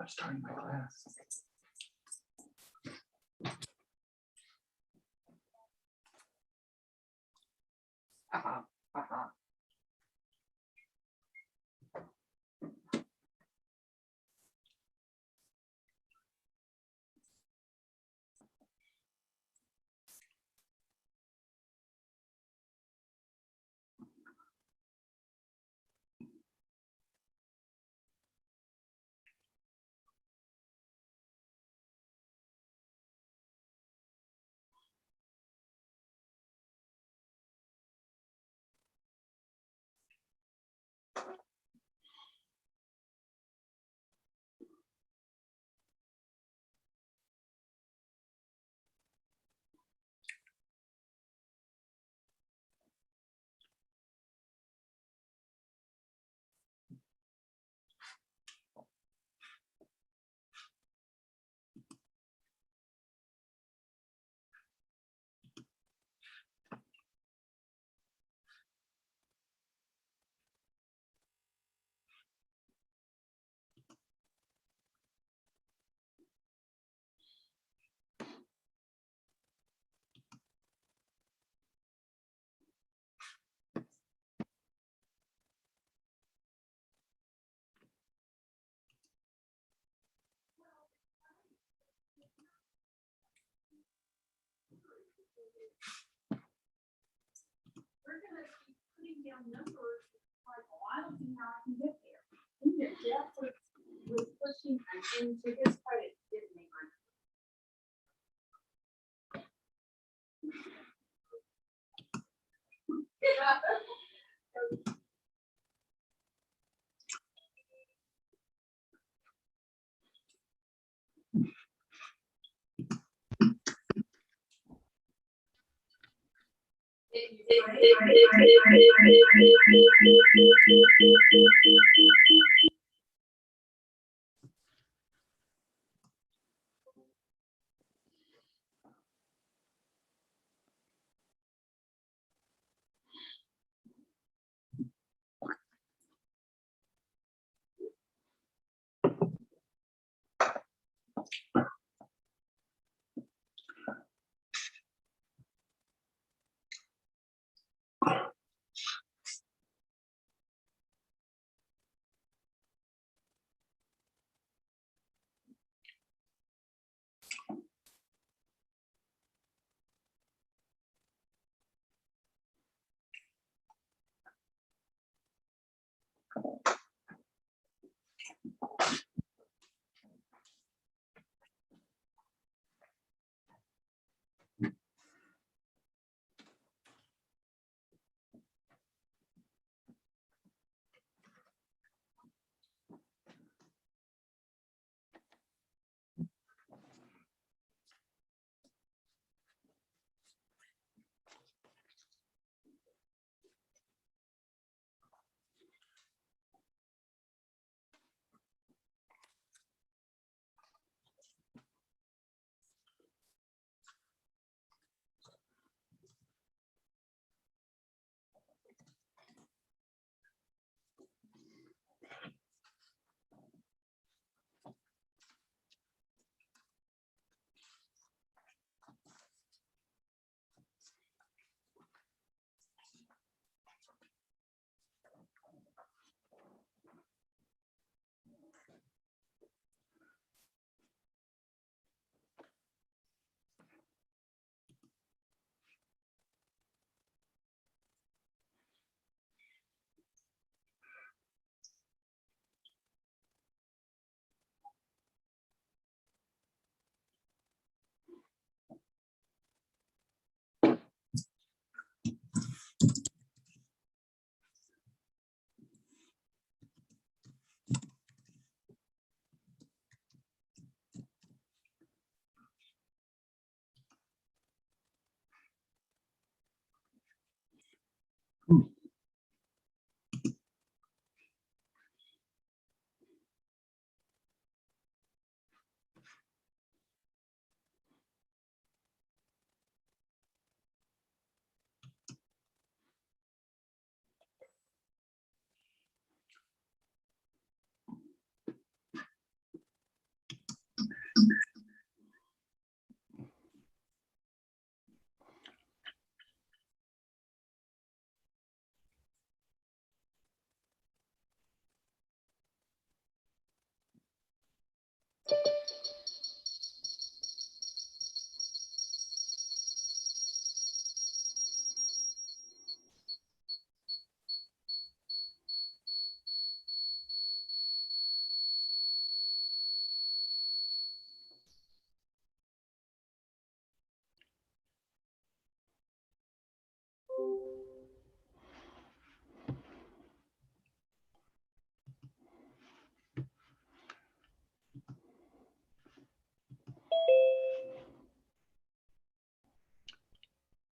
I'm starting my class. We're gonna keep putting down numbers like, oh, I don't see how I can get there. And yet Jeff was pushing, and to his credit, didn't make my.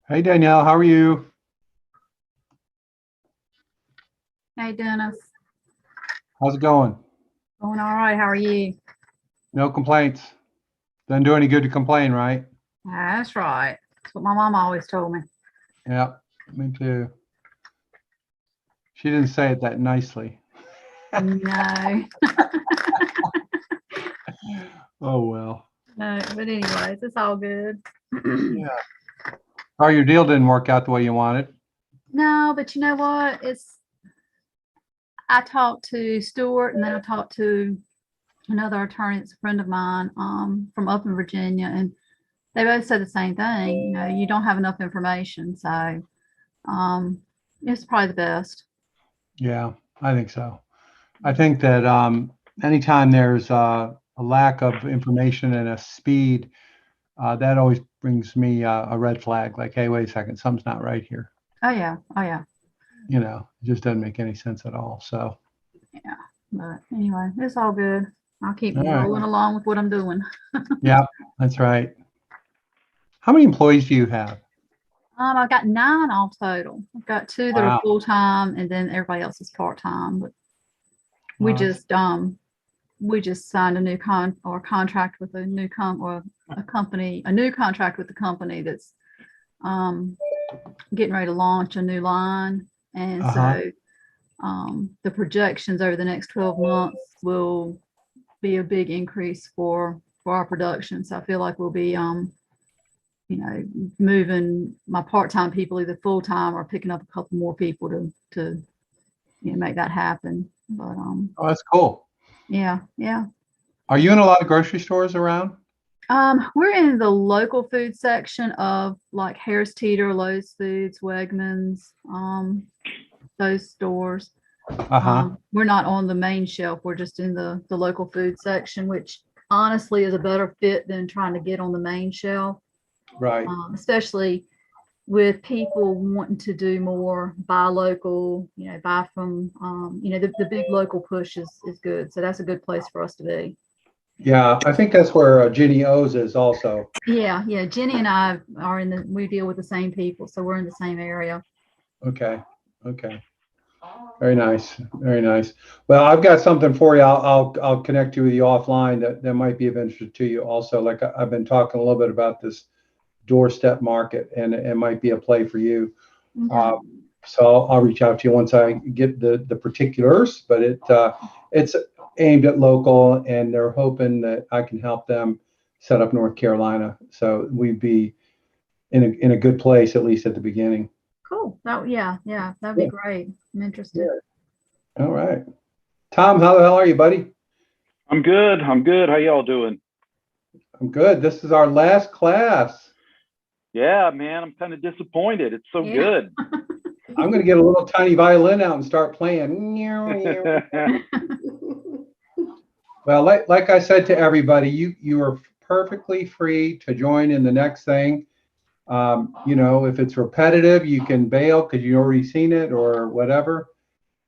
Hey Danielle, how are you? Hey Dennis, How's it going? going all right. How are you? No complaints. Doesn't do any good to complain, right? That's right. That's what my mom always told me. Yeah, me too. She didn't say it that nicely. No, Oh well. no, but anyways, it's all good. Yeah. Oh, your deal didn't work out the way you wanted. No, but you know what? I talked to Stuart and then I talked to another attorney that's a friend of mine from up in Virginia, and they both said the same thing. You know, you don't have enough information, so um, it's probably the best. Yeah, I think so. I think that anytime there's a lack of information and a speed, that always brings me a red flag. Like, hey, wait a second, something's not right here. Oh yeah, oh yeah, It just doesn't make any sense at all. So, yeah. But anyway, it's all good. I'll keep all right. rolling along with what I'm doing. Yeah, that's right. How many employees do you have? I've got 9 all total. I've got 2 that are Wow. full time, and then everybody else is part time. But we Wow, that's- just we just signed a new contract with a new or a company, a new contract with the company that's um getting ready to launch a new line, and uh-huh. so the projections over the next 12 months will be a big increase for our production. So I feel like we'll be you know, moving my part-time people either full-time or picking up a couple more people to make that happen. But Oh, that's cool. yeah, yeah. Are you in a lot of grocery stores around? We're in the local food section of like Harris Teeter, Lowe's Foods, Wegmans, those stores. Uh-huh. We're not on the main shelf. We're just in the local food section, which honestly is a better fit than trying to get on the main shelf. Right. Especially with people wanting to do more buy local, buy from, the big local push is good. So that's a good place for us to be. Yeah, I think that's where Ginny O's is also. Yeah, yeah. Jenny and I are we deal with the same people, so we're in the same area. Okay. Okay. Very nice. Very nice. Well, I've got something for you. I'll connect you with you offline that might be of interest to you also. Like I've been talking a little bit about this doorstep market, and it might be a play for you. Okay. So I'll reach out to you once I get the particulars, but it's aimed at local, and they're hoping that I can help them set up North Carolina. So we'd be in a good place, at least at the beginning. Cool. Yeah, that'd be Yeah. great. I'm interested. All right. Tom, how the hell are you, buddy? I'm good. I'm good. How y'all doing? I'm good. This is our last class. Yeah, man, I'm kind of disappointed. It's so Yeah. good. I'm going to get a little tiny violin out and start playing. Well, like I said to everybody, you are perfectly free to join in the next thing. If it's repetitive, you can bail because you've already seen it or whatever.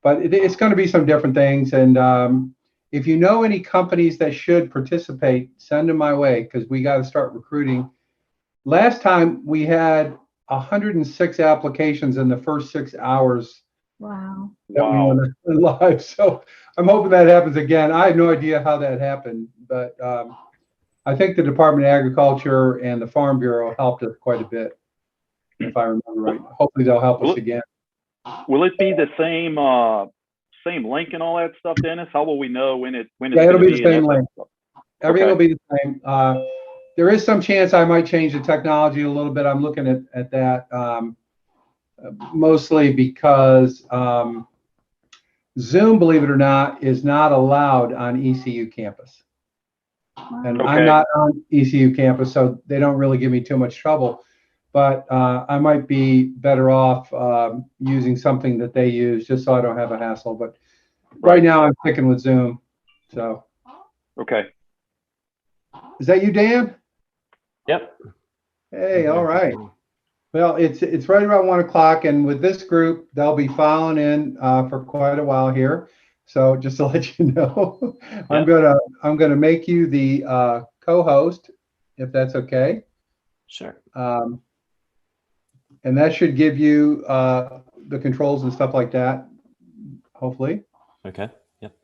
But it's going to be some different things. And if you know any companies that should participate, send them my way because we got to start recruiting. Last time we had 106 applications in the first 6 hours Wow. that we Wow. went live. So I'm hoping that happens again. I have no idea how that happened, but I think the Department of Agriculture and the Farm Bureau helped us quite a bit, if I remember right. Hopefully they'll help us again. Will it be the same link and all that stuff, Dennis? How will we know when it's Yeah, it'll going to be the same link. Everything will Okay. be the same. There is some chance I might change the technology a little bit. I'm looking at that mostly because Zoom, believe it or not, is not allowed on ECU campus. And Okay. I'm not on ECU campus, so they don't really give me too much trouble. But I might be better off using something that they use just so I don't have a hassle. But right now I'm sticking with Zoom. So Okay. is that you, Dan? Yep. Hey, all right. Well, it's right around 1 o'clock, and with this group, they'll be filing in for quite a while here. So just to let you know, I'm gonna make you the co-host, if that's okay. Sure. and that should give you the controls and stuff like that, hopefully. Okay. Yep.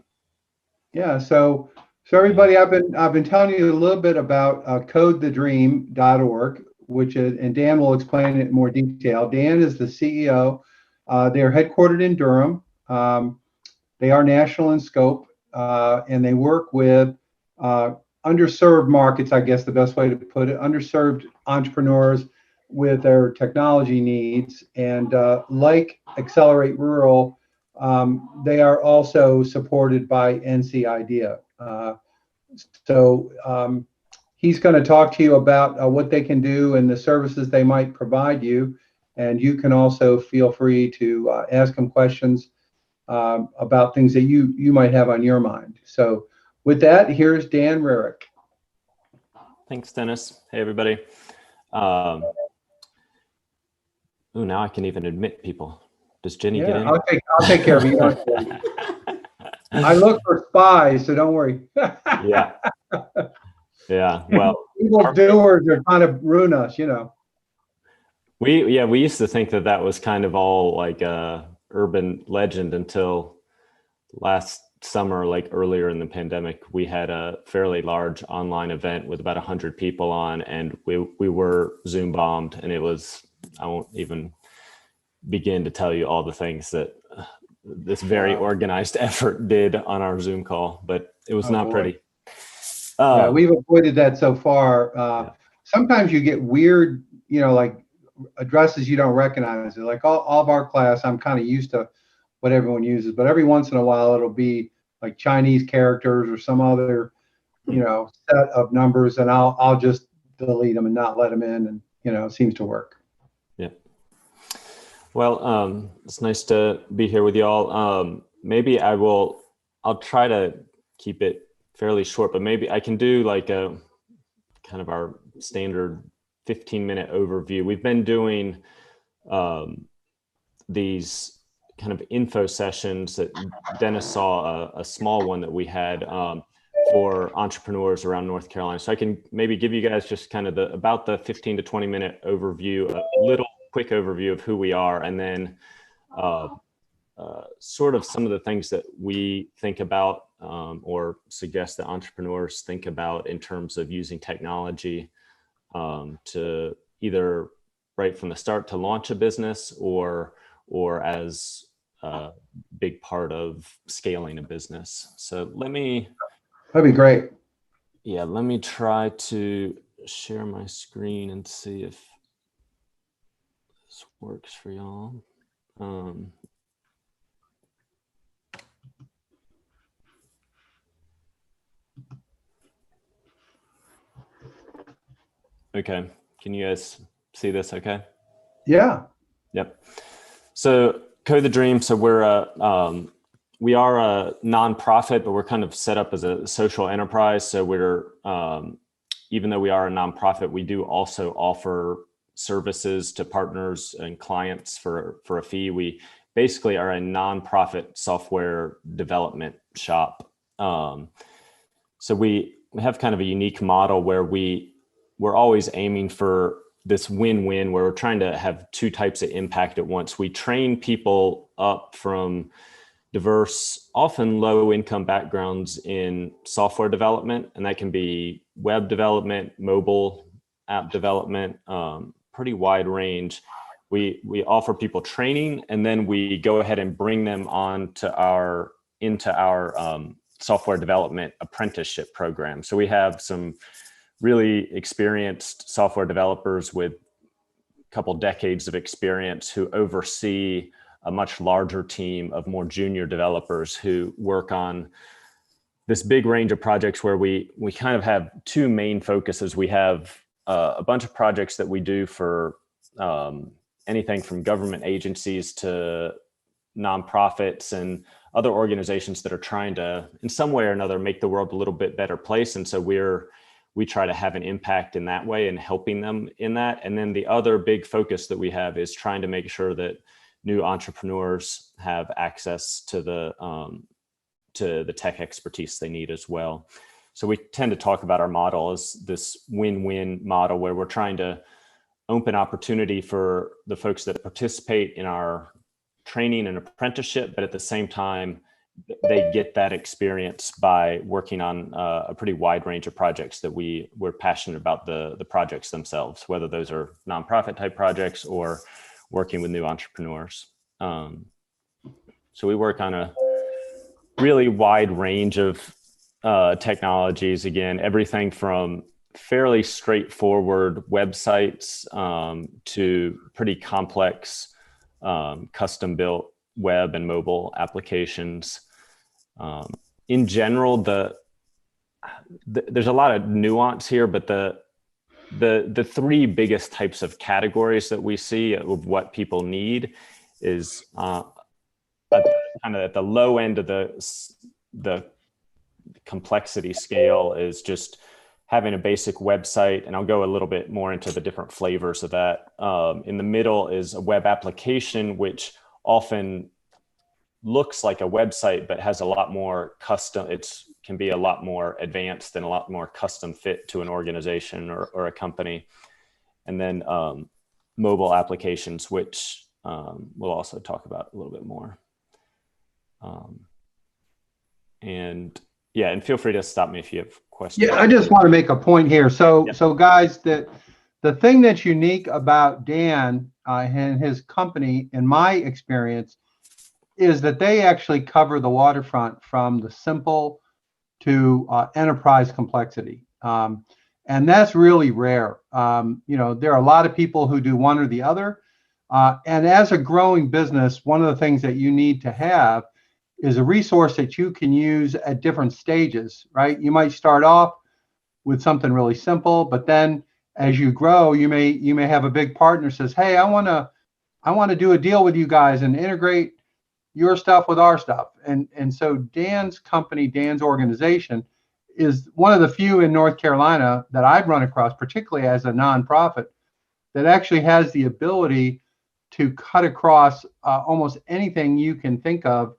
Yeah, so everybody, I've been telling you a little bit about codethedream.org, which is, and Dan will explain it in more detail. Dan is the CEO. They're headquartered in Durham. They are national in scope, and they work with underserved markets, I guess the best way to put it, underserved entrepreneurs with their technology needs. And like Accelerate Rural, they are also supported by NC IDEA. So he's going to talk to you about what they can do and the services they might provide you. And you can also feel free to ask him questions about things that you might have on your mind. So with that, here's Dan Rarick. Thanks, Dennis. Hey, everybody. Oh, now I can even admit people. Does Jenny get in? I'll take care of you. I look for spies, so don't worry. Yeah. Yeah. Well, evil doers are trying to ruin us, you know. We used to think that was kind of all like a urban legend until last summer, like earlier in the pandemic. We had a fairly large online event with about 100 people on, and we were Zoom bombed, and it was, I won't even begin to tell you all the things that this very organized effort did on our Zoom call, but it was not pretty. Yeah, we've avoided that so far. Sometimes you get weird, you know, like addresses you don't recognize. Like all of our class, I'm kind of used to what everyone uses, but every once in a while it'll be like Chinese characters or some other, you know, set of numbers, and I'll just delete them and not let them in, and you know, it seems to work. Yeah. Well, it's nice to be here with y'all. Maybe I'll try to keep it fairly short, but maybe I can do like a kind of our standard 15-minute overview. We've been doing these kind of info sessions that Dennis saw a small one that we had for entrepreneurs around North Carolina. So I can maybe give you guys just kind of about the 15 to 20 minute overview, a little quick overview of who we are, and then sort of some of the things that we think about or suggest that entrepreneurs think about in terms of using technology to either right from the start to launch a business or as a big part of scaling a business. So that'd be great. Yeah, let me try to share my screen and see if this works for y'all. Okay, can you guys see this okay? Yeah. Yep. So Code the Dream, so we are a nonprofit, but we're kind of set up as a social enterprise. So we're, even though we are a nonprofit, we do also offer services to partners and clients for a fee. We basically are a nonprofit software development shop. So we have kind of a unique model where we're always aiming for this win-win, where we're trying to have two types of impact at once. We train people up from diverse, often low-income backgrounds in software development, and that can be web development, mobile app development, pretty wide range. We offer people training, and then we go ahead and bring them on into our software development apprenticeship program. So we have some really experienced software developers with a couple decades of experience who oversee a much larger team of more junior developers who work on this big range of projects where we kind of have two main focuses. We have a bunch of projects that we do for anything from government agencies to nonprofits and other organizations that are trying to, in some way or another, make the world a little bit better place. And so we try to have an impact in that way and helping them in that. And then the other big focus that we have is trying to make sure that new entrepreneurs have access to the tech expertise they need as well. So we tend to talk about our model as this win-win model where we're trying to open opportunity for the folks that participate in our training and apprenticeship, but at the same time, they get that experience by working on a pretty wide range of projects that we're passionate about the projects themselves, whether those are nonprofit type projects or working with new entrepreneurs. So we work on a really wide range of technologies. Again, everything from fairly straightforward websites to pretty complex custom built web and mobile applications. In general, there's a lot of nuance here, but the three biggest types of categories that we see of what people need is kind of at the low end of the complexity scale is just having a basic website, and I'll go a little bit more into the different flavors of that. In the middle is a web application, which often looks like a website, but has a lot more custom. Can be a lot more advanced and a lot more custom fit to an organization or a company. And then mobile applications, which we'll also talk about a little bit more. And feel free to stop me if you have questions. Yeah, I just want to make a point here. So, Yeah. so guys, that the thing that's unique about Dan and his company, in my experience, is that they actually cover the waterfront from the simple to enterprise complexity. And that's really rare. There are a lot of people who do one or the other. And as a growing business, one of the things that you need to have is a resource that you can use at different stages, right? You might start off with something really simple, but then as you grow, you may have a big partner says, "Hey, I want to do a deal with you guys and integrate your stuff with our stuff." And so Dan's company, Dan's organization, is one of the few in North Carolina that I've run across, particularly as a nonprofit, that actually has the ability to cut across almost anything you can think of.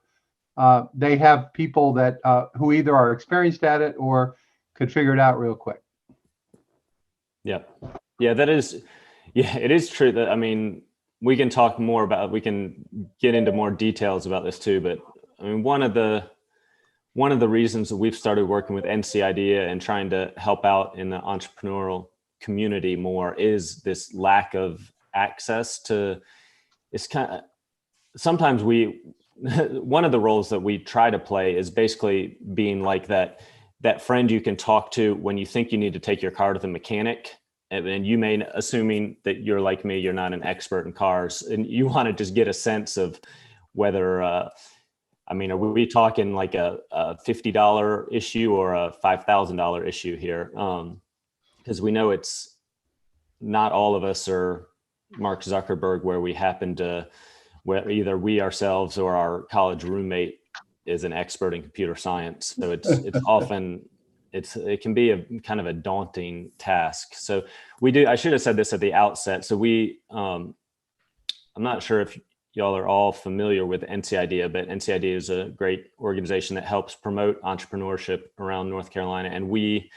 They have people that who either are experienced at it or could figure it out real quick. Yeah, it is true that, I mean, we can talk more about, we can get into more details about this too, but I mean, one of the reasons that we've started working with NC IDEA and trying to help out in the entrepreneurial community more is this lack of access to, it's kind of, sometimes one of the roles that we try to play is basically being like that friend you can talk to when you think you need to take your car to the mechanic. And you may, assuming that you're like me, you're not an expert in cars, and you want to just get a sense of whether, are we talking like a $50 issue or a $5,000 issue here? Because we know it's not all of us are Mark Zuckerberg, where we happen to, where either we ourselves or our college roommate is an expert in computer science. So it's often, it can be a kind of a daunting task. So I should have said this at the outset. So I'm not sure if y'all are all familiar with NC IDEA, but NC IDEA is a great organization that helps promote entrepreneurship around North Carolina. And we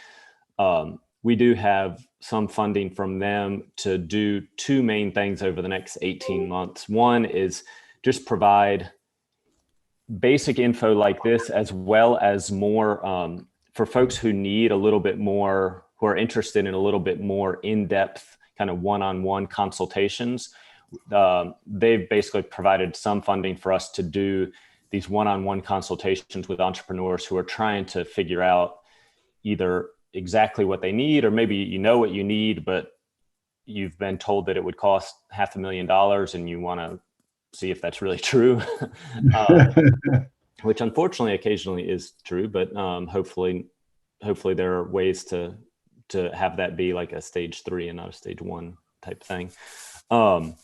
do have some funding from them to do two main things over the next 18 months. One is just provide basic info like this, as well as more for folks who need a little bit more, who are interested in a little bit more in-depth kind of one-on-one consultations. They've basically provided some funding for us to do these one-on-one consultations with entrepreneurs who are trying to figure out either exactly what they need, or maybe you know what you need, but you've been told that it would cost $500,000 and you want to see if that's really true. Which unfortunately occasionally is true, but hopefully there are ways to have that be like a stage 3 and not a stage 1 type thing. And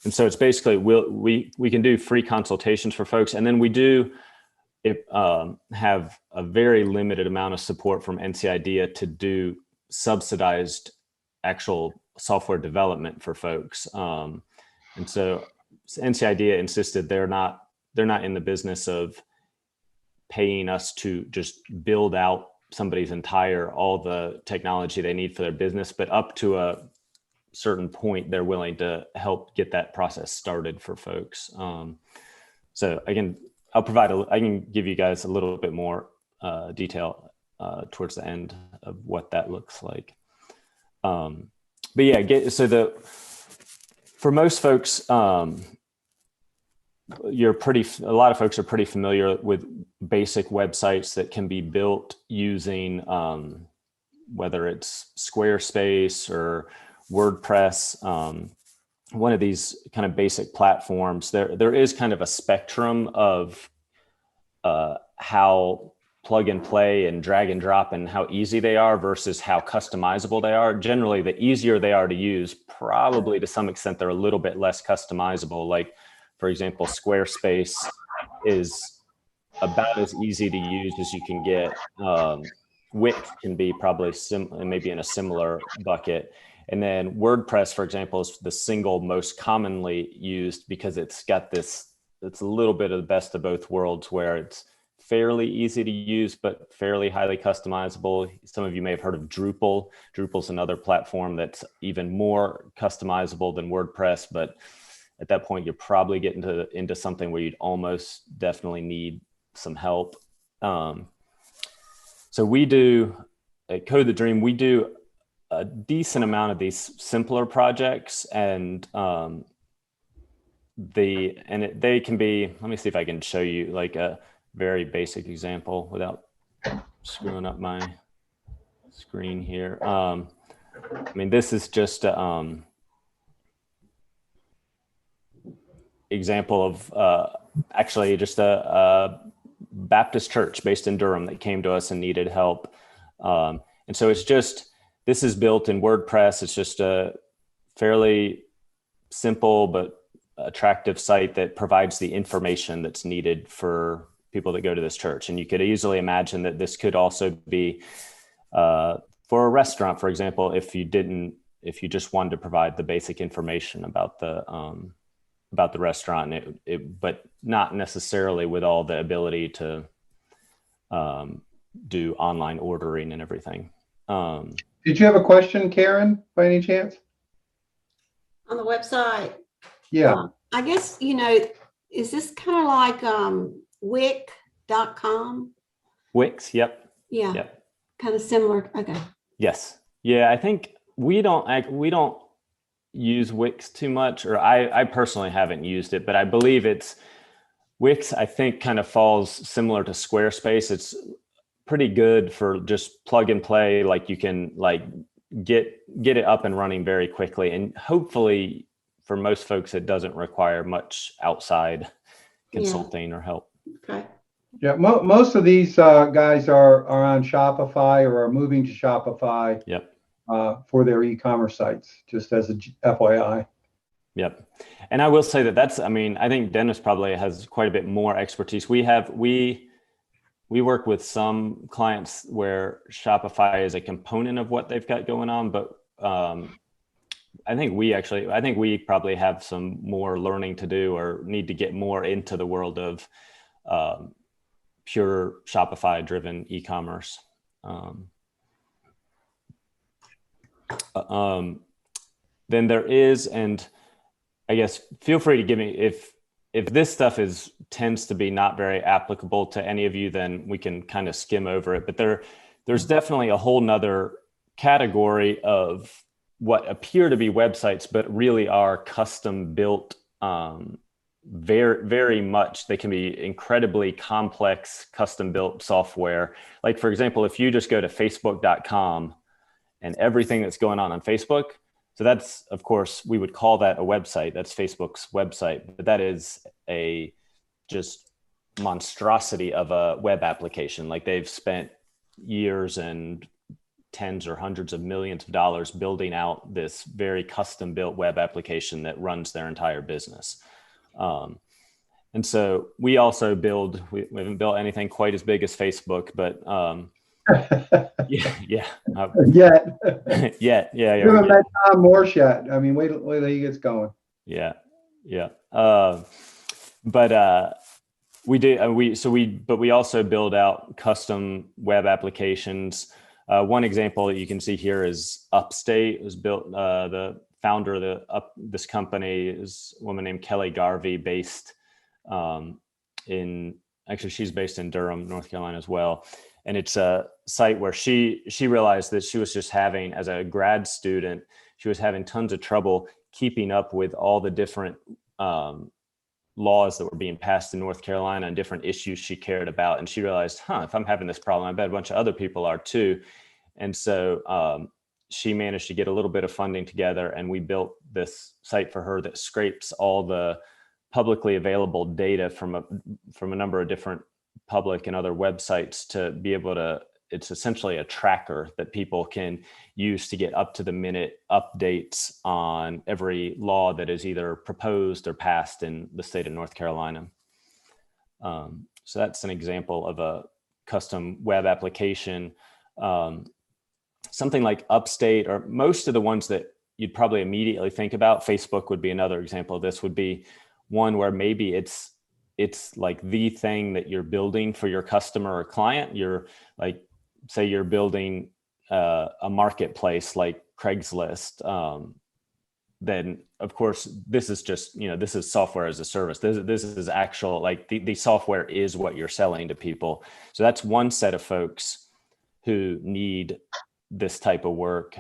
so it's basically, we can do free consultations for folks, and then we do have a very limited amount of support from NC IDEA to do subsidized actual software development for folks. And so NC IDEA insisted they're not in the business of paying us to just build out somebody's all the technology they need for their business, but up to a certain point, they're willing to help get that process started for folks. So I can give you guys a little bit more detail towards the end of what that looks like. But yeah, for most folks, a lot of folks are pretty familiar with basic websites that can be built using whether it's Squarespace or WordPress, one of these kind of basic platforms. There is kind of a spectrum of how plug and play and drag and drop and how easy they are versus how customizable they are. Generally, the easier they are to use, probably to some extent, they're a little bit less customizable. Like, for example, Squarespace is about as easy to use as you can get. Wix can be probably maybe in a similar bucket. And then WordPress, for example, is the single most commonly used because it's got it's a little bit of the best of both worlds, where it's fairly easy to use, but fairly highly customizable. Some of you may have heard of Drupal. Drupal's another platform that's even more customizable than WordPress, but at that point, you're probably getting into something where you'd almost definitely need some help. So we do, at Code the Dream, we do a decent amount of these simpler projects, and they can be, let me see if I can show you like a very basic example without screwing up my screen here. I mean, this is just a example of actually just a Baptist church based in Durham that came to us and needed help. And so this is built in WordPress. It's just a fairly simple but attractive site that provides the information that's needed for people that go to this church. And you could easily imagine that this could also be for a restaurant, for example, if you just wanted to provide the basic information about the restaurant, but not necessarily with all the ability to do online ordering and everything. Did you have a question, Karen, by any chance? On the website? Yeah. I guess, is this kind of like Wix.com? Wix, yep. Yeah. Yep. Kind of similar. Okay. Yes. Yeah, I think we don't use Wix too much, or I personally haven't used it, but I believe Wix, I think, kind of falls similar to Squarespace. It's pretty good for just plug and play. Like, you can get it up and running very quickly. And hopefully for most folks, it doesn't require much outside consulting or help. Okay. Yeah, most of these guys are on Shopify or are moving to Shopify. Yep. For their e-commerce sites, just as a FYI. Yep. And I will say I think Dennis probably has quite a bit more expertise. We work with some clients where Shopify is a component of what they've got going on, but I think we probably have some more learning to do, or need to get more into the world of pure Shopify driven e-commerce. Then there is, and I guess feel free to give me, if this stuff tends to be not very applicable to any of you, then we can kind of skim over it. But there's definitely a whole nother category of what appear to be websites, but really are custom built, very, very much. They can be incredibly complex, custom built software. Like, for example, if you just go to facebook.com and everything that's going on Facebook. So that's, of course, we would call that a website. That's Facebook's website, but that is a just monstrosity of a web application. Like, they've spent years and tens or hundreds of millions of dollars building out this very custom built web application that runs their entire business. And so we also we haven't built anything quite as big as Facebook, but yeah. Yeah. You haven't met Tom Morse yet. I mean, wait till he gets going. Yeah. But we do. We also build out custom web applications. One example that you can see here is Upstate. It was built. The founder of this company is a woman named Kelly Garvey, based actually she's based in Durham, North Carolina as well. And it's a site where she realized that she was just having, as a grad student, she was having tons of trouble keeping up with all the different laws that were being passed in North Carolina and different issues she cared about. And she realized, if I'm having this problem, I bet a bunch of other people are too. And so she managed to get a little bit of funding together, and we built this site for her that scrapes all the publicly available data from a number of different public and other websites to be able to, it's essentially a tracker that people can use to get up to the minute updates on every law that is either proposed or passed in the state of North Carolina. So that's an example of a custom web application. Something like Upstate, or most of the ones that you'd probably immediately think about, Facebook would be another example of this, would be one where maybe it's like the thing that you're building for your customer or client. You're like, say you're building a marketplace like Craigslist, then of course this is just, this is software as a service. This is actual, like the software is what you're selling to people. So that's one set of folks who need this type of work.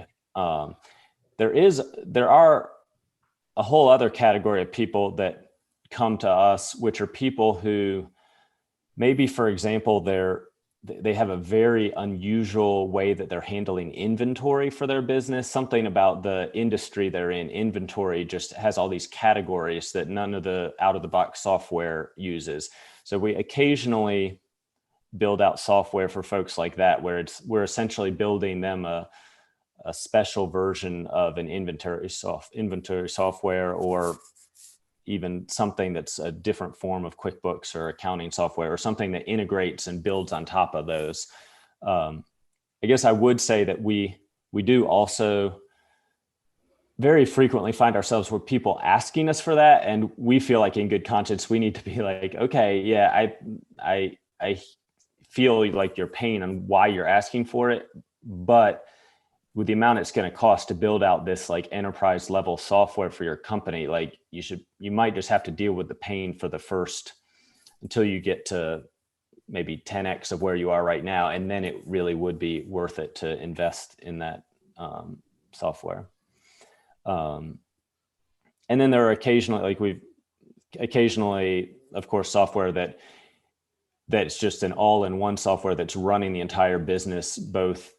There are a whole other category of people that come to us, which are people who maybe, for example, they have a very unusual way that they're handling inventory for their business. Something about the industry they're in, inventory just has all these categories that none of the out-of-the-box software uses. So we occasionally build out software for folks like that, where we're essentially building them a special version of an inventory software, or even something that's a different form of QuickBooks or accounting software, or something that integrates and builds on top of those. I guess I would say that we do also very frequently find ourselves with people asking us for that, and we feel like in good conscience we need to be like, okay, yeah, I feel like your pain and why you're asking for it, but with the amount it's going to cost to build out this like enterprise level software for your company, like you might just have to deal with the pain for the first, until you get to maybe 10x of where you are right now. And then it really would be worth it to invest in that software. And then there are occasionally, of course, software that's just an all-in-one software that's running the entire business, both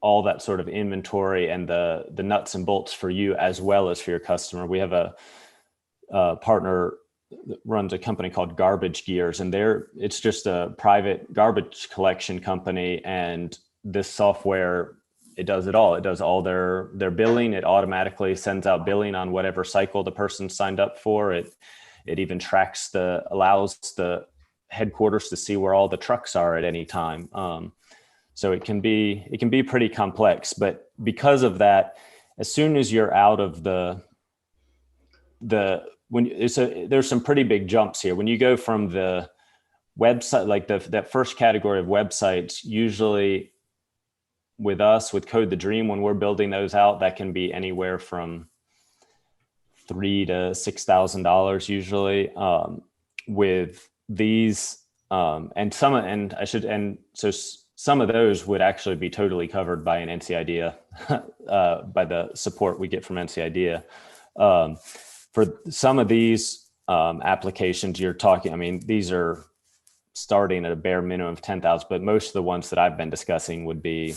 all that sort of inventory and the nuts and bolts for you as well as for your customer. We have a partner that runs a company called Garbage Gears, and it's just a private garbage collection company. And this software, it does it all. It does all their billing. It automatically sends out billing on whatever cycle the person signed up for. It even allows the headquarters to see where all the trucks are at any time. So it can be pretty complex, but because of that, as soon as you're out of there's some pretty big jumps here. When you go from the website, like that first category of websites, usually with us, with Code the Dream, when we're building those out, that can be anywhere from $3,000 to $6,000 usually. With these, some of those would actually be totally covered by an NCIDEA, by the support we get from NCIDEA. For some of these applications you're talking, these are starting at a bare minimum of $10,000, but most of the ones that I've been discussing would be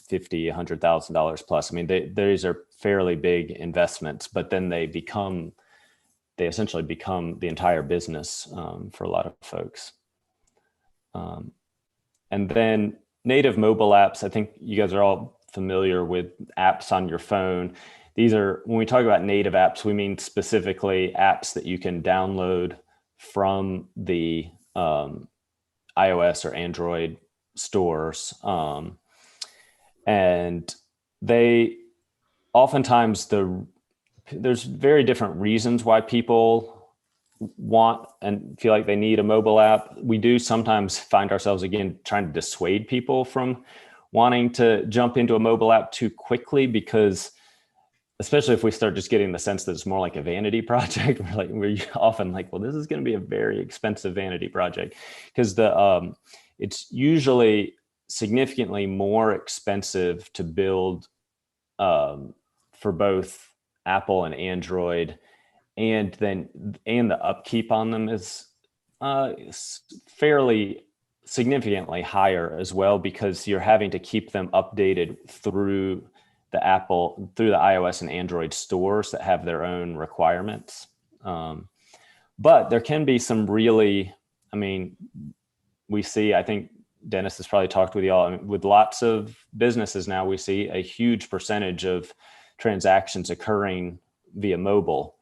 $50,000, $100,000 plus. These are fairly big investments, but then they essentially become the entire business for a lot of folks. And then native mobile apps, I think you guys are all familiar with apps on your phone. These are, when we talk about native apps, we mean specifically apps that you can download from the iOS or Android stores. And they oftentimes, there's very different reasons why people want and feel like they need a mobile app. We do sometimes find ourselves, again, trying to dissuade people from wanting to jump into a mobile app too quickly, because especially if we start just getting the sense that it's more like a vanity project, we're often like, well, this is going to be a very expensive vanity project, because it's usually significantly more expensive to build for both Apple and Android, and the upkeep on them is fairly significantly higher as well, because you're having to keep them updated through the iOS and Android stores that have their own requirements. But there can be some really, we see, I think Dennis has probably talked with y'all, with lots of businesses now, we see a huge percentage of transactions occurring via mobile.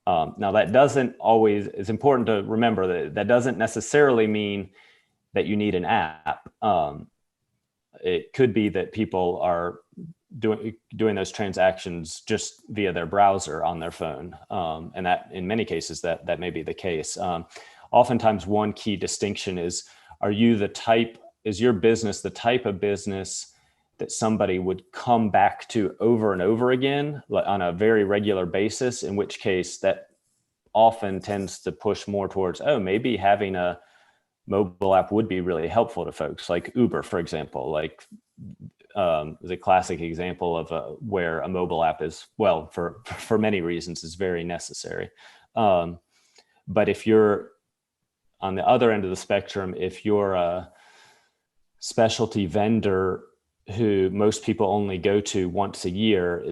Now that doesn't always, it's important to remember that doesn't necessarily mean that you need an app. It could be that people are doing those transactions just via their browser on their phone. And that in many cases that may be the case. Oftentimes one key distinction is, is your business the type of business that somebody would come back to over and over again on a very regular basis, in which case that often tends to push more towards, maybe having a mobile app would be really helpful to folks, like Uber, for example, is a classic example of where a mobile app is, well, for many reasons, is very necessary. But if you're on the other end of the spectrum, if you're a specialty vendor who most people only go to once a year,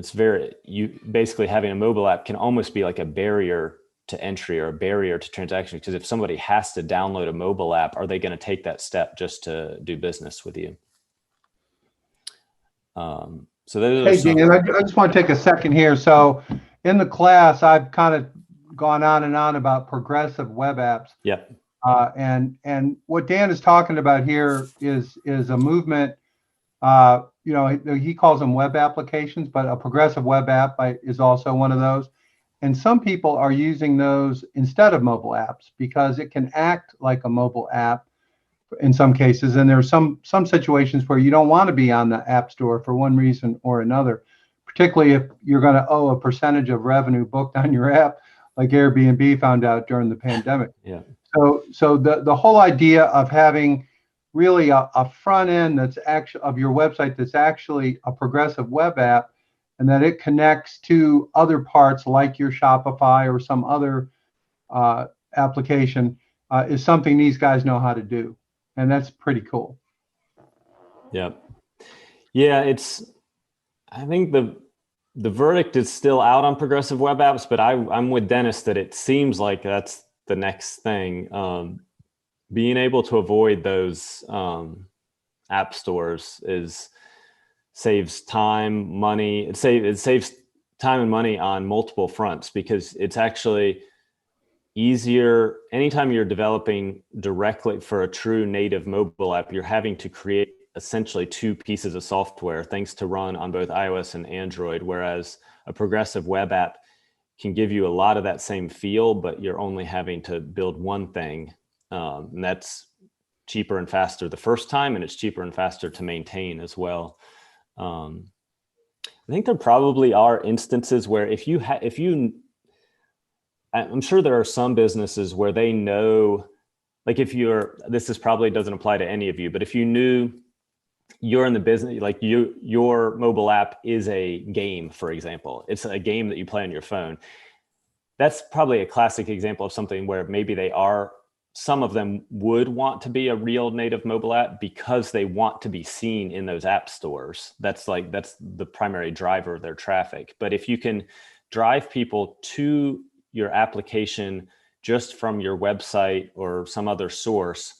basically having a mobile app can almost be like a barrier to entry or a barrier to transaction, because if somebody has to download a mobile app, are they going to take that step just to do business with you? So those Hey, Dan, I just want to take a second here. So in the class, I've kind of gone on and on about progressive web apps. Yep. And what Dan is talking about here is a movement. He calls them web applications, but a progressive web app is also one of those. And some people are using those instead of mobile apps because it can act like a mobile app in some cases. And there are some situations where you don't want to be on the App Store for one reason or another, particularly if you're going to owe a percentage of revenue booked on your app, like Airbnb found out during the pandemic. Yeah. So the whole idea of having really a front end that's actually of your website that's actually a progressive web app, and that it connects to other parts like your Shopify or some other application is something these guys know how to do. And that's pretty cool. Yep. Yeah, I think the verdict is still out on progressive web apps, but I'm with Dennis that it seems like that's the next thing. Being able to avoid those app stores saves time, money. It saves time and money on multiple fronts, because it's actually easier anytime you're developing directly for a true native mobile app. You're having to create essentially two pieces of software, things to run on both iOS and Android, whereas a progressive web app can give you a lot of that same feel, but you're only having to build one thing. And that's cheaper and faster the first time, and it's cheaper and faster to maintain as well. I think there probably are instances where I'm sure there are some businesses where they know, like this probably doesn't apply to any of you, but if you knew you're in the business, like your mobile app is a game, for example, it's a game that you play on your phone. That's probably a classic example of something where maybe some of them would want to be a real native mobile app because they want to be seen in those app stores. That's the primary driver of their traffic. But if you can drive people to your application just from your website or some other source,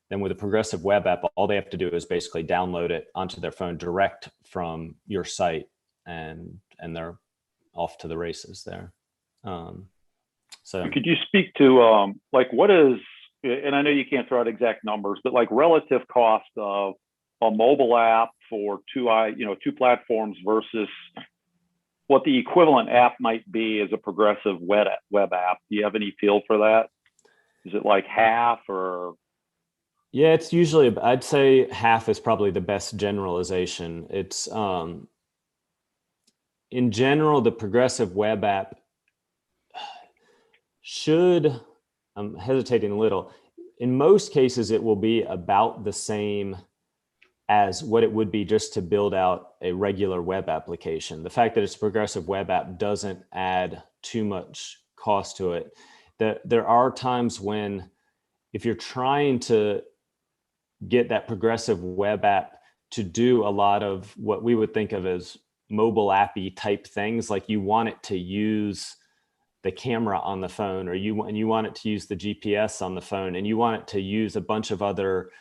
then with a progressive web app, all they have to do is basically download it onto their phone direct from your site, and they're off to the races there. So could you speak to what is, and I know you can't throw out exact numbers, but like relative cost of a mobile app for two platforms versus what the equivalent app might be as a progressive web app? Do you have any feel for that? Is it like half or? Yeah, it's usually, I'd say half is probably the best generalization. It's in general, the progressive web app should, I'm hesitating a little, in most cases, it will be about the same as what it would be just to build out a regular web application. The fact that it's a progressive web app doesn't add too much cost to it. There are times when, if you're trying to get that progressive web app to do a lot of what we would think of as mobile appy type things, like you want it to use the camera on the phone, or you want it to use the GPS on the phone, and you want it to use a bunch of other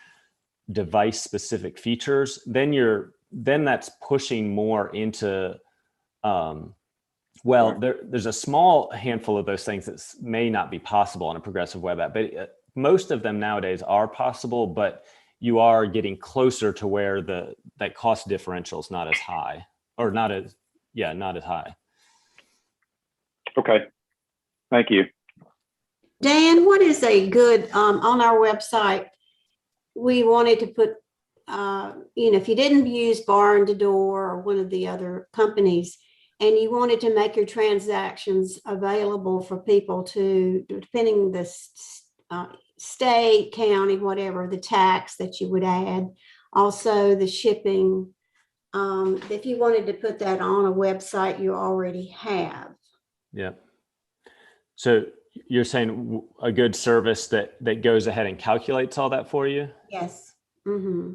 device specific features, then that's pushing more into there's a small handful of those things that may not be possible on a progressive web app, but most of them nowadays are possible, but you are getting closer to where that cost differential is not as high, or not as high. Okay, thank you. Dan, what is a good, on our website, we wanted to put, if you didn't use Barn to Door or one of the other companies, and you wanted to make your transactions available for people to, depending the state, county, whatever, the tax that you would add, also the shipping, if you wanted to put that on a website you already have. Yeah. So you're saying a good service that goes ahead and calculates all that for you? Yes. Mm-hmm.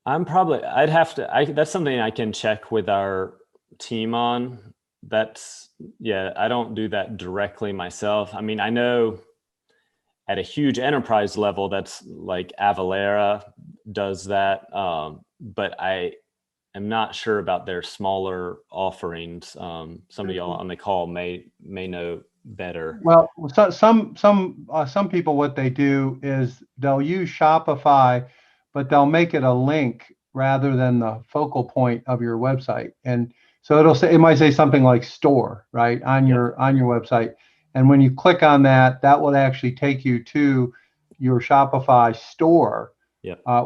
That's something I can check with our team on. I don't do that directly myself. I mean, I know at a huge enterprise level, that's like Avalara does that. But I am not sure about their smaller offerings. Some of y'all on the call may know better. Well, some people, what they do is they'll use Shopify, but they'll make it a link rather than the focal point of your website. And so it might say something like store, right, on your website. And when you click on that, that will actually take you to your Shopify store,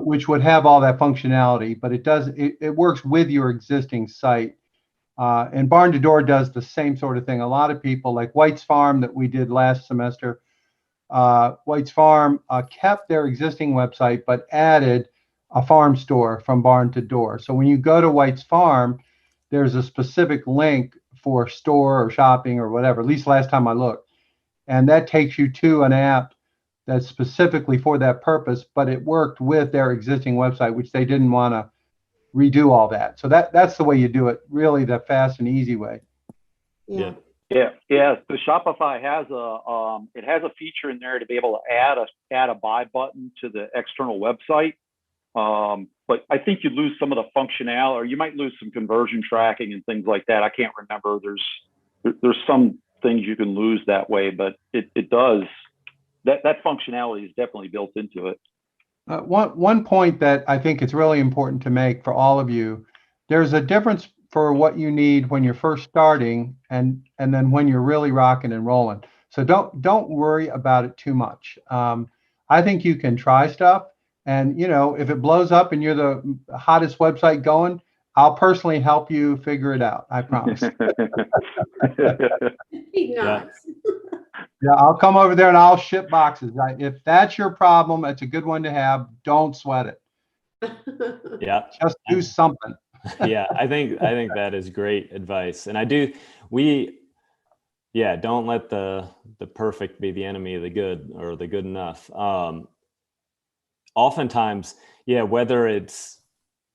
which would have all that functionality, but it works with your existing site. And Barn to Door does the same sort of thing. A lot of people, like White's Farm that we did last semester, White's Farm kept their existing website, but added a farm store from Barn to Door. So when you go to White's Farm, there's a specific link for store or shopping or whatever, at least last time I looked. And that takes you to an app that's specifically for that purpose, but it worked with their existing website, which they didn't want to redo all that. So that's the way you do it, really, the fast and easy way. Yeah. Yeah. So Shopify has a feature in there to be able to add a buy button to the external website. But I think you lose some of the functionality, or you might lose some conversion tracking and things like that. I can't remember. There's some things you can lose that way, but it does. That functionality is definitely built into it. One point that I think it's really important to make for all of you, there's a difference for what you need when you're first starting and then when you're really rocking and rolling. So don't worry about it too much. I think you can try stuff, and if it blows up and you're the hottest website going, I'll personally help you figure it out. I promise. Yeah, I'll come over there and I'll ship boxes. If that's your problem, it's a good one to have. Don't sweat it. Yeah. Just do something. Yeah, I think that is great advice. And don't let the perfect be the enemy of the good, or the good enough. Oftentimes, whether it's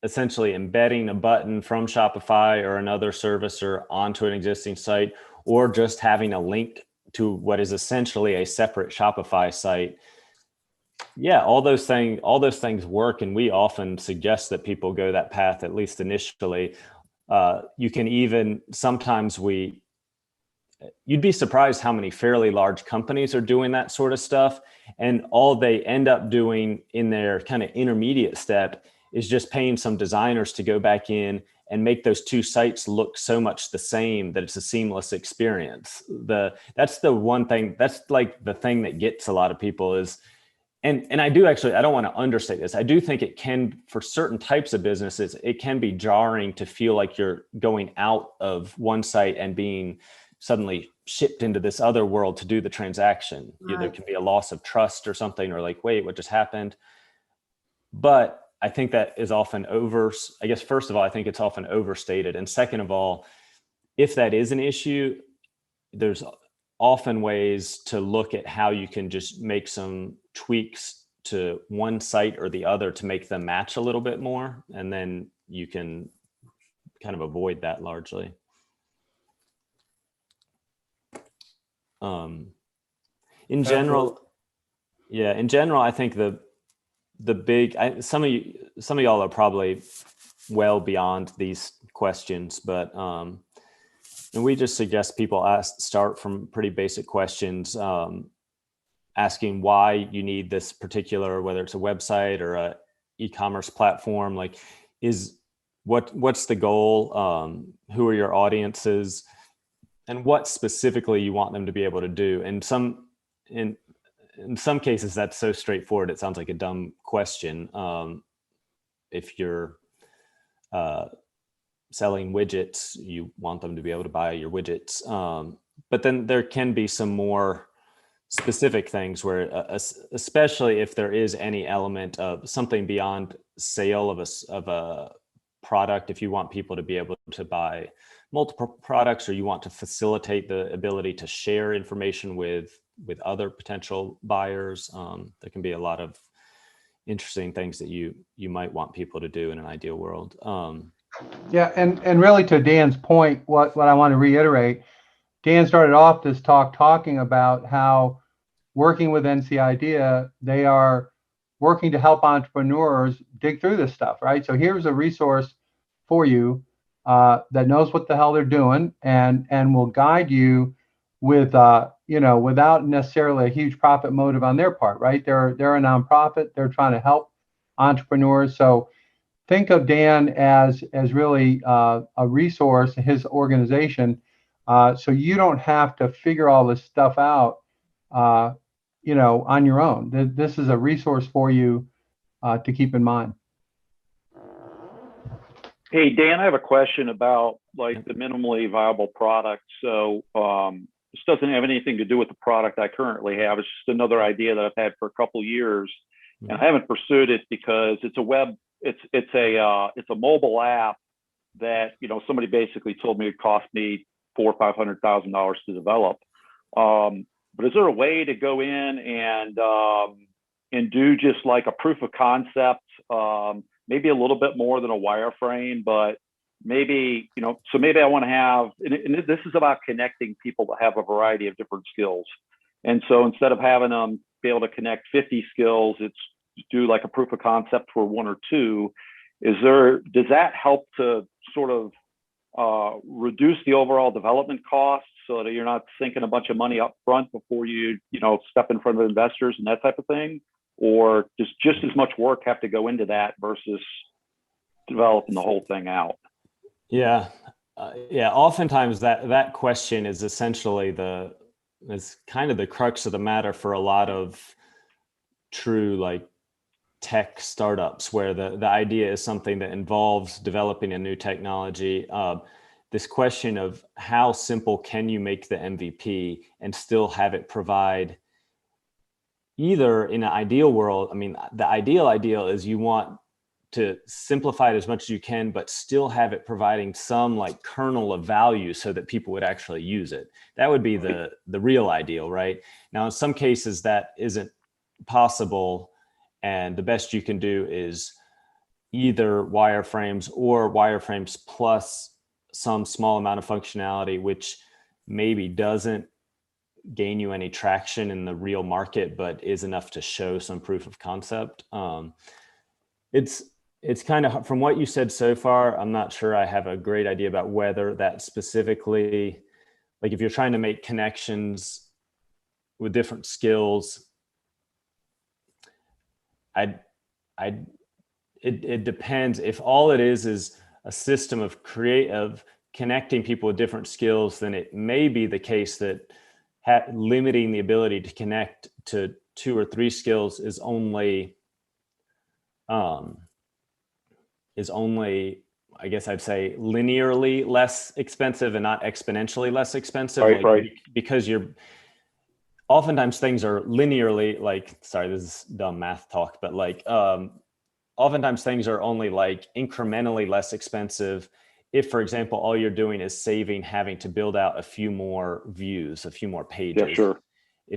essentially embedding a button from Shopify or another servicer onto an existing site, or just having a link to what is essentially a separate Shopify site. All those things work. And we often suggest that people go that path, at least initially. You can even, sometimes you'd be surprised how many fairly large companies are doing that sort of stuff. And all they end up doing in their kind of intermediate step is just paying some designers to go back in and make those two sites look so much the same that it's a seamless experience. That's the one thing, that's like the thing that gets a lot of people is, and I do actually, I don't want to understate this. I do think it can, for certain types of businesses, it can be jarring to feel like you're going out of one site and being suddenly shipped into this other world to do the transaction. There Right. can be a loss of trust or something, or like, wait, what just happened? But I think that is often I guess, first of all, I think it's often overstated. And second of all, if that is an issue, there's often ways to look at how you can just make some tweaks to one site or the other to make them match a little bit more. And then you can kind of avoid that largely. In general, I think the big, some of y'all are probably well beyond these questions, but and we just suggest people start from pretty basic questions, asking why you need this particular, whether it's a website or a e-commerce platform, like what's the goal? Who are your audiences? And what specifically you want them to be able to do. And in some cases, that's so straightforward, it sounds like a dumb question. If you're selling widgets, you want them to be able to buy your widgets. But then there can be some more specific things where, especially if there is any element of something beyond sale of a product, if you want people to be able to buy multiple products, or you want to facilitate the ability to share information with other potential buyers, there can be a lot of interesting things that you might want people to do in an ideal world. Yeah, and really to Dan's point, what I want to reiterate, Dan started off this talking about how working with NC IDEA, they are working to help entrepreneurs dig through this stuff, right? So here's a resource for you that knows what the hell they're doing and will guide you with without necessarily a huge profit motive on their part, right? They're a nonprofit. They're trying to help entrepreneurs. So think of Dan as really a resource, his organization, so you don't have to figure all this stuff out, on your own. This is a resource for you to keep in mind. Hey, Dan, I have a question about like the minimally viable product. So this doesn't have anything to do with the product I currently have. It's just another idea that I've had for a couple of years, and I haven't pursued it because it's a mobile app that, somebody basically told me it cost me $400,000 or $500,000 to develop. But is there a way to go in and do just like a proof of concept? Maybe a little bit more than a wireframe, but maybe, so maybe I want to have, and this is about connecting people that have a variety of different skills. And so instead of having them be able to connect 50 skills, it's do like a proof of concept for one or two. Does that help to sort of reduce the overall development costs so that you're not sinking a bunch of money up front before you step in front of investors and that type of thing? Or does just as much work have to go into that versus developing the whole thing out? Yeah. Oftentimes that question is essentially is kind of the crux of the matter for a lot of true like tech startups, where the idea is something that involves developing a new technology. This question of how simple can you make the MVP and still have it provide, either in an ideal world, the ideal is you want to simplify it as much as you can, but still have it providing some like kernel of value so that people would actually use it. That would be the real ideal, right? Now, in some cases that isn't possible, and the best you can do is either wireframes or wireframes plus some small amount of functionality, which maybe doesn't gain you any traction in the real market, but is enough to show some proof of concept. It's kind of, from what you said so far, I'm not sure I have a great idea about whether that specifically, like if you're trying to make connections with different skills, it depends. If all it is a system of connecting people with different skills, then it may be the case that limiting the ability to connect to 2 or 3 skills is only, I guess I'd say linearly less expensive and not exponentially less expensive. Right, like, right. Because oftentimes things are linearly, like, sorry, this is dumb math talk, but like, oftentimes things are only like incrementally less expensive if, for example, all you're doing is saving having to build out a few more views, a few more pages. Yeah,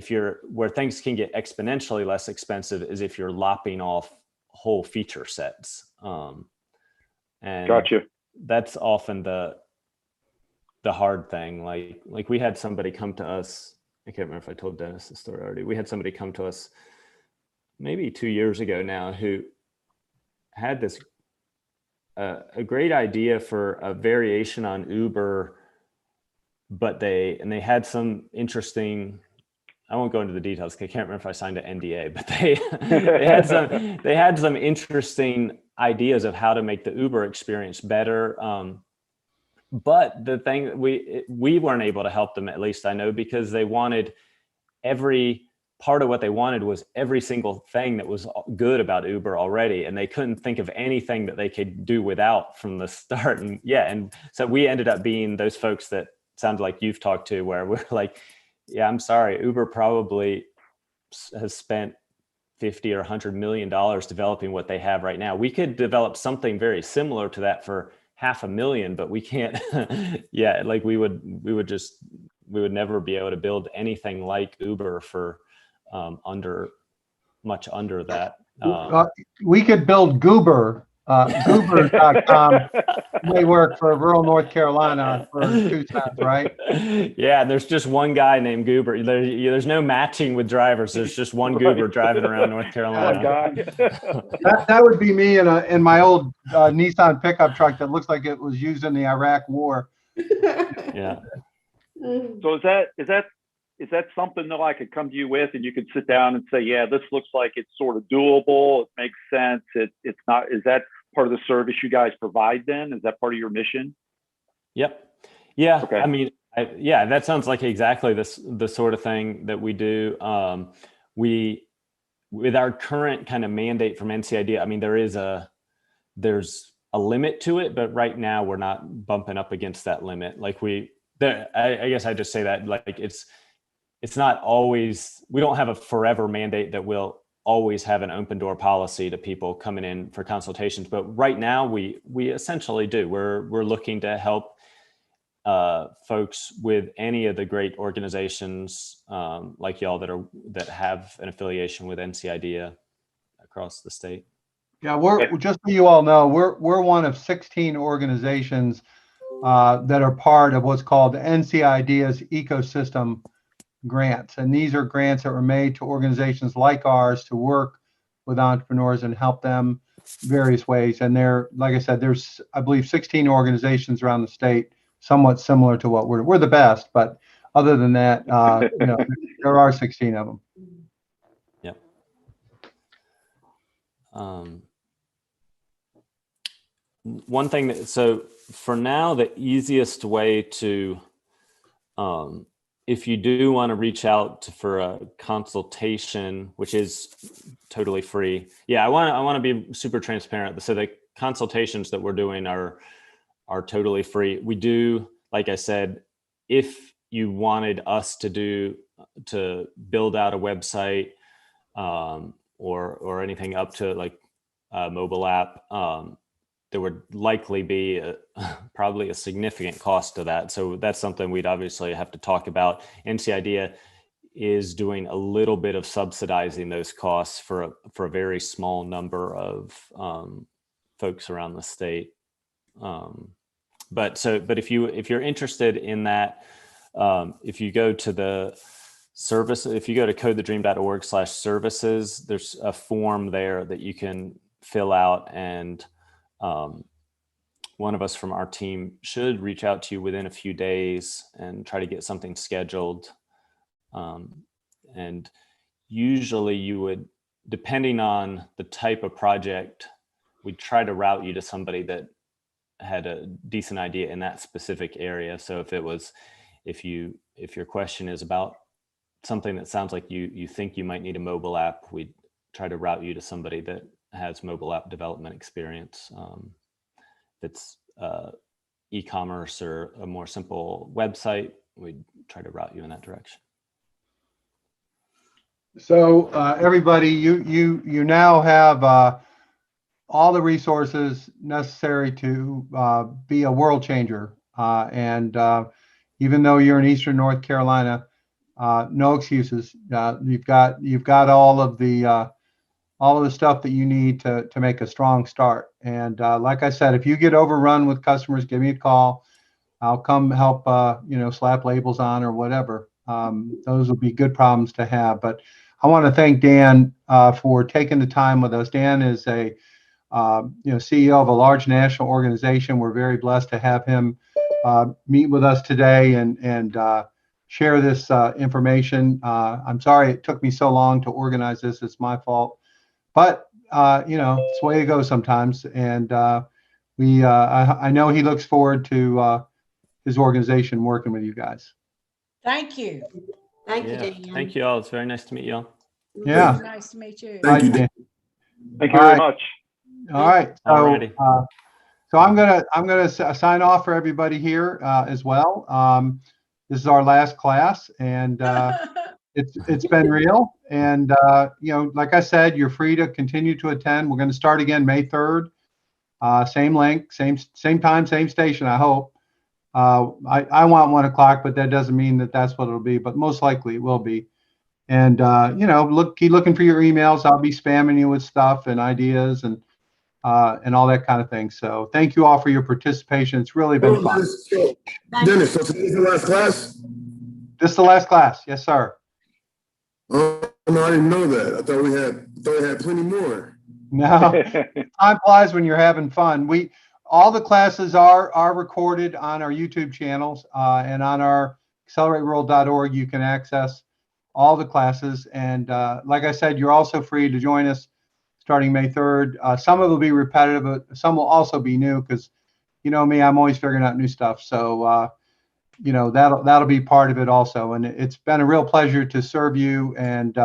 sure. Where things can get exponentially less expensive is if you're lopping off whole feature sets. And Gotcha. that's often the hard thing. Like we had somebody come to us, I can't remember if I told Dennis the story already. We had somebody come to us maybe 2 years ago now who had this a great idea for a variation on Uber, but they had some interesting, I won't go into the details because I can't remember if I signed an NDA, but they had some interesting ideas of how to make the Uber experience better. But the thing, we weren't able to help them, at least I know, because they wanted every part of what they wanted was every single thing that was good about Uber already. And they couldn't think of anything that they could do without from the start. And and so we ended up being those folks that sound like you've talked to, where we're like, yeah, I'm sorry, Uber probably has spent 50 or $100 million developing what they have right now. We could develop something very similar to that for $500,000, but we can't. Like we would never be able to build anything like Uber for much under that. We could build Goober. Goober.com may work for rural North Carolina for 2 cents, right? Yeah, there's just one guy named Goober. There's no matching with drivers. There's just one Goober driving around North Carolina. That would be me in my old Nissan pickup truck that looks like it was used in the Iraq War. Yeah. So is that something that I could come to you with and you could sit down and say, yeah, this looks like it's sort of doable. It makes sense. It's not, is that part of the service you guys provide then? Is that part of your mission? Yep. Yeah. Okay. I mean, that sounds like exactly the sort of thing that we do. With our current kind of mandate from NCID, I mean, there's a limit to it, but right now we're not bumping up against that limit. Like I guess I just say that, like, it's not always, we don't have a forever mandate that will always have an open door policy to people coming in for consultations. But right now we essentially do. We're looking to help folks with any of the great organizations like y'all that have an affiliation with NCIDEA across the state. Yeah, we're just so you all know, we're one of 16 organizations that are part of what's called the NCIDEA's ecosystem grants. And these are grants that were made to organizations like ours to work with entrepreneurs and help them various ways. And like I said, there's, I believe, 16 organizations around the state, somewhat similar to what we're the best, but other than that, there are 16 of them. Yep. One thing so for now, the easiest way to, if you do want to reach out for a consultation, which is totally free. Yeah, I want to be super transparent. So the consultations that we're doing are totally free. We do, like I said, if you wanted us to build out a website or anything up to like a mobile app, there would likely be probably a significant cost to that. So that's something we'd obviously have to talk about. NCIDEA is doing a little bit of subsidizing those costs for a very small number of folks around the state. But if you're interested in that, if you go to the service, if you go to codethedream.org/services, there's a form there that you can fill out, and one of us from our team should reach out to you within a few days and try to get something scheduled. And usually you would, depending on the type of project, we'd try to route you to somebody that had a decent idea in that specific area. So if your question is about something that sounds like you think you might need a mobile app, we try to route you to somebody that has mobile app development experience. That's e-commerce or a more simple website, we'd try to route you in that direction. So everybody, you now have all the resources necessary to be a world changer. And even though you're in Eastern North Carolina, no excuses. You've got all of the stuff that you need to make a strong start. And like I said, if you get overrun with customers, give me a call. I'll come help, slap labels on or whatever. Those will be good problems to have. But I want to thank Dan for taking the time with us. Dan is a CEO of a large national organization. We're very blessed to have him meet with us today and share this information. I'm sorry it took me so long to organize this. It's my fault. But, it's the way it goes sometimes. And I know he looks forward to his organization working with you guys. Thank you. Thank you, Yeah, Dan. thank you all. It's very nice to meet you all. Yeah. Very nice to meet you. Thank you, Bye, Dan. Thank you All very right. much. All right. So, Alrighty. so I'm gonna sign off for everybody here as well. This is our last class, and it's been real. And like I said, you're free to continue to attend. We're going to start again May 3rd. Same link, same time, same station. I hope. I want 1 o'clock, but that doesn't mean that that's what it'll be. But most likely it will be. And keep looking for your emails. I'll be spamming you with stuff and ideas and all that kind of thing. So thank you all for your participation. It's really been fun. Dennis, so today's the last class? This is the last class. Yes, sir. Oh, no, I didn't know that. I thought we had plenty more. No, time flies when you're having fun. All the classes are recorded on our YouTube channels and on our accelerateworld.org. You can access all the classes. And like I said, you're also free to join us starting May 3rd. Some of it will be repetitive, but some will also be new because, you know me, I'm always figuring out new stuff. So, that'll be part of it also. And it's been a real pleasure to serve you. And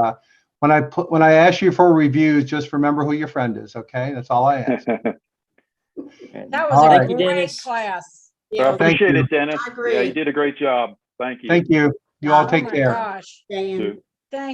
when I ask you for reviews, just remember who your friend is. Okay, that's all I ask. That All was right. a great class. I Yeah, appreciate you. it, Dennis. I agree. Yeah, you did a great job. Thank you. Thank you. You all Oh take Oh my care. gosh. Dan. Too. Thank